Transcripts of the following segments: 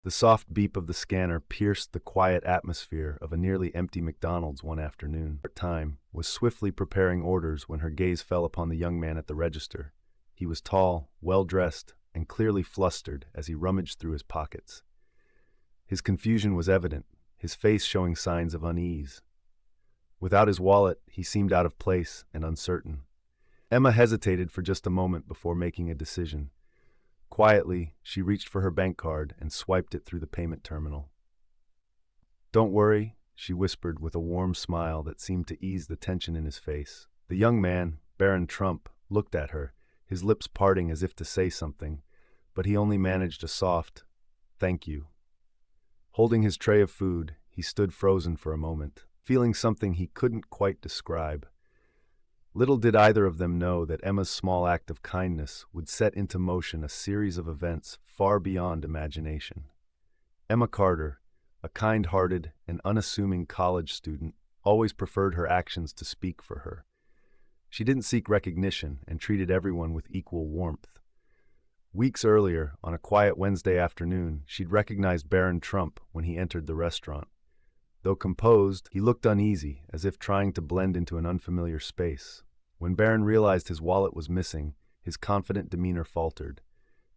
The soft beep of the scanner pierced the quiet atmosphere of a nearly empty McDonald's one afternoon. Time was swiftly preparing orders when her gaze fell upon the young man at the register. He was tall, well-dressed, and clearly flustered as he rummaged through his pockets. His confusion was evident, his face showing signs of unease. Without his wallet, he seemed out of place and uncertain. Emma hesitated for just a moment before making a decision. Quietly, she reached for her bank card and swiped it through the payment terminal. "Don't worry," she whispered with a warm smile that seemed to ease the tension in his face. The young man, Barron Trump, looked at her, his lips parting as if to say something, but he only managed a soft, "Thank you." Holding his tray of food, he stood frozen for a moment, feeling something he couldn't quite describe. Little did either of them know that Emma's small act of kindness would set into motion a series of events far beyond imagination. Emma Carter, a kind-hearted and unassuming college student, always preferred her actions to speak for her. She didn't seek recognition and treated everyone with equal warmth. Weeks earlier, on a quiet Wednesday afternoon, she'd recognized Barron Trump when he entered the restaurant. Though composed, he looked uneasy, as if trying to blend into an unfamiliar space. When Barron realized his wallet was missing, his confident demeanor faltered.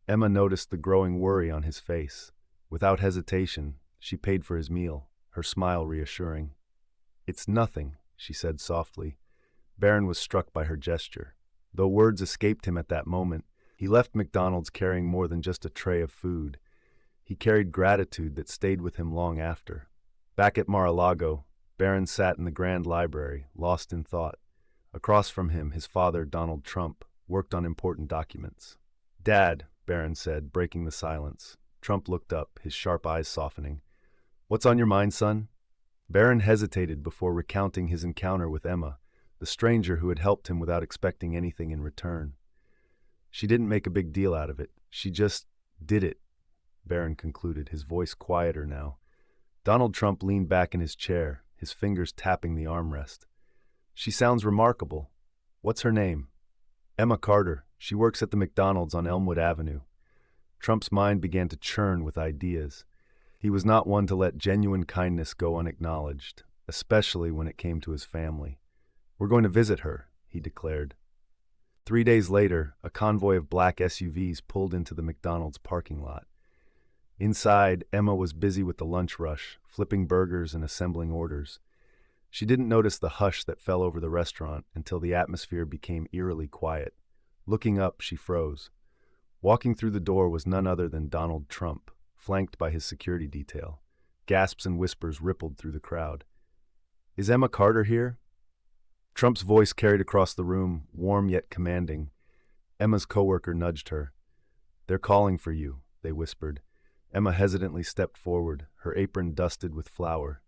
Emma noticed the growing worry on his face. Without hesitation, she paid for his meal, her smile reassuring. "It's nothing," she said softly. Barron was struck by her gesture. Though words escaped him at that moment, he left McDonald's carrying more than just a tray of food. He carried gratitude that stayed with him long after. Back at Mar-a-Lago, Barron sat in the Grand Library, lost in thought. Across from him, his father, Donald Trump, worked on important documents. "Dad," Barron said, breaking the silence. Trump looked up, his sharp eyes softening. "What's on your mind, son?" Barron hesitated before recounting his encounter with Emma, the stranger who had helped him without expecting anything in return. "She didn't make a big deal out of it. She just did it," Barron concluded, his voice quieter now. Donald Trump leaned back in his chair, his fingers tapping the armrest. "She sounds remarkable. What's her name?" "Emma Carter. She works at the McDonald's on Elmwood Avenue." Trump's mind began to churn with ideas. He was not one to let genuine kindness go unacknowledged, especially when it came to his family. "We're going to visit her," he declared. 3 days later, a convoy of black SUVs pulled into the McDonald's parking lot. Inside, Emma was busy with the lunch rush, flipping burgers and assembling orders. She didn't notice the hush that fell over the restaurant until the atmosphere became eerily quiet. Looking up, she froze. Walking through the door was none other than Donald Trump, flanked by his security detail. Gasps and whispers rippled through the crowd. "Is Emma Carter here?" Trump's voice carried across the room, warm yet commanding. Emma's coworker nudged her. "They're calling for you," they whispered. Emma hesitantly stepped forward, her apron dusted with flour.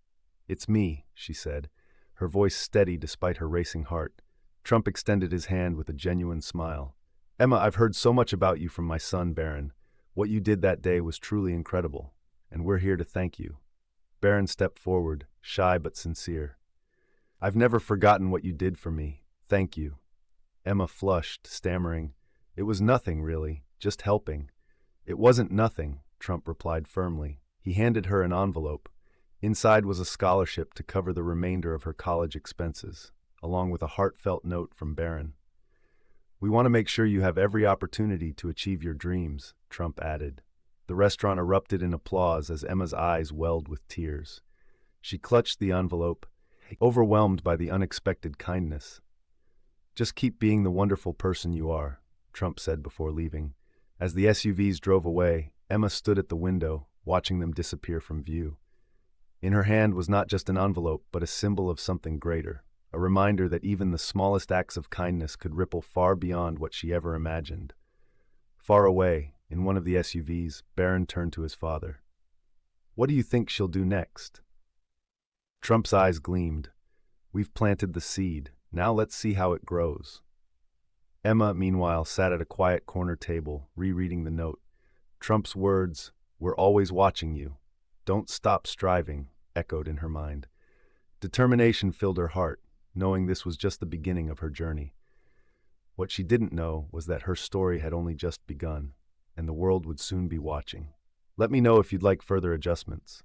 "It's me," she said, her voice steady despite her racing heart. Trump extended his hand with a genuine smile. "Emma, I've heard so much about you from my son, Barron. What you did that day was truly incredible, and we're here to thank you." Barron stepped forward, shy but sincere. "I've never forgotten what you did for me. Thank you." Emma flushed, stammering, "It was nothing, really, just helping." "It wasn't nothing," Trump replied firmly. He handed her an envelope. Inside was a scholarship to cover the remainder of her college expenses, along with a heartfelt note from Barron. "We want to make sure you have every opportunity to achieve your dreams," Trump added. The restaurant erupted in applause as Emma's eyes welled with tears. She clutched the envelope, overwhelmed by the unexpected kindness. "Just keep being the wonderful person you are," Trump said before leaving. As the SUVs drove away, Emma stood at the window, watching them disappear from view. In her hand was not just an envelope, but a symbol of something greater, a reminder that even the smallest acts of kindness could ripple far beyond what she ever imagined. Far away, in one of the SUVs, Barron turned to his father. "What do you think she'll do next?" Trump's eyes gleamed. "We've planted the seed. Now let's see how it grows." Emma, meanwhile, sat at a quiet corner table, rereading the note. Trump's words, "We're always watching you. Don't stop striving," echoed in her mind. Determination filled her heart, knowing this was just the beginning of her journey. What she didn't know was that her story had only just begun, and the world would soon be watching. Let me know if you'd like further adjustments.